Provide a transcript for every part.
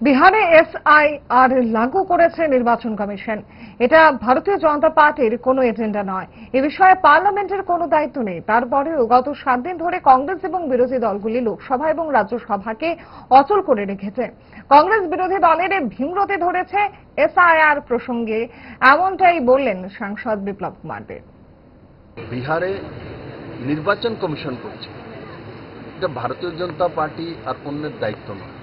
বিহারে এসআইআর লাগু করেছে নির্বাচন কমিশন। এটা ভারতীয় জনতা পার্টির কোনো এজেন্ডা নয়। এ বিষয়ে পার্লামেন্টের কোনো দায়িত্ব নেই। তারপরেও গত 7 দিন ধরে কংগ্রেস এবং বিরোধী দলগুলি লোকসভা এবং রাজ্যসভাকে অচল করে রেখেছে। কংগ্রেস বিরোধী দলের ভিমরতি ধরেছে এসআইআর প্রসঙ্গে, এমনটাই বললেন সাংসদ বিপ্লব কুমার দেব। বিহারে নির্বাচন কমিশন করছে, এটা ভারতীয় জনতা পার্টি আর অন্যের দায়িত্ব নয়।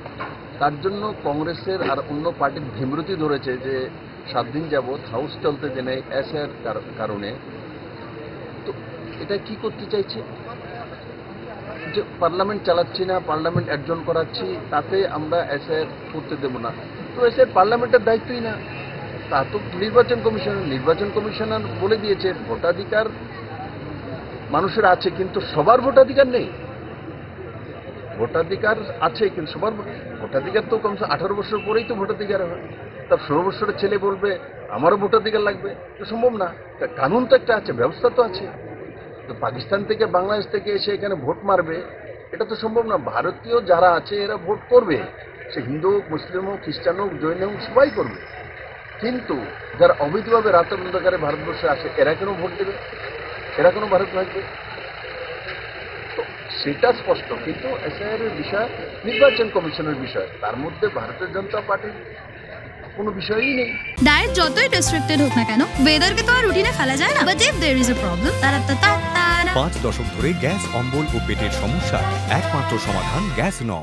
তার জন্য কংগ্রেসের আর অন্য পার্টির ভিমরতি ধরেছে যে 7 দিন যাবৎ হাউস চলতে দেনে এসআর কারণে। তো এটা কি করতে চাইছে যে পার্লামেন্ট চালাচ্ছি না, পার্লামেন্ট একজন করাচ্ছি, তাতে আমরা এসআর করতে দেব না। তো এসআর পার্লামেন্টের দায়িত্বই না, তা তো নির্বাচন কমিশনার বলে দিয়েছে ভোটাধিকার মানুষের আছে, কিন্তু সবার ভোটাধিকার নেই। ভোটাধিকার আছে কিন্তু সবার ভোটাধিকার তো কমসে 18 বছর পরেই তো ভোটাধিকার হয়। তার 16 বছরের ছেলে বলবে আমারও ভোটাধিকার লাগবে, তো সম্ভব না। কানুন তো একটা আছে, ব্যবস্থা তো আছে। তো পাকিস্তান থেকে বাংলাদেশ থেকে এসে এখানে ভোট মারবে, এটা তো সম্ভব না। ভারতীয় যারা আছে এরা ভোট করবে, সে হিন্দু হোক, মুসলিম হোক, খ্রিস্টান হোক, জৈন হোক, সবাই করবে। কিন্তু যারা অবৈধভাবে রাতের অন্ধকারে ভারতবর্ষে আসে এরা কেন ভোট দেবে? এরা কেন ভারত লাগবে? সেটা স্পষ্ট, কিন্তু এসআইআর এর বিষয় নির্বাচন কমিশনের বিষয়, তার মধ্যে ভারতীয় জনতা পার্টির কোনো বিষয়ই নেই। ডায়েট যতই রেস্ট্রিক্টেড হোক না কেন, ওয়েদারকে তো আর রুটিনে ফেলা যায় না। But if there is a problem, 5 দশক ধরে গ্যাস, অম্বল ও পেটের সমস্যা একমাত্র সমাধান গ্যাস নল।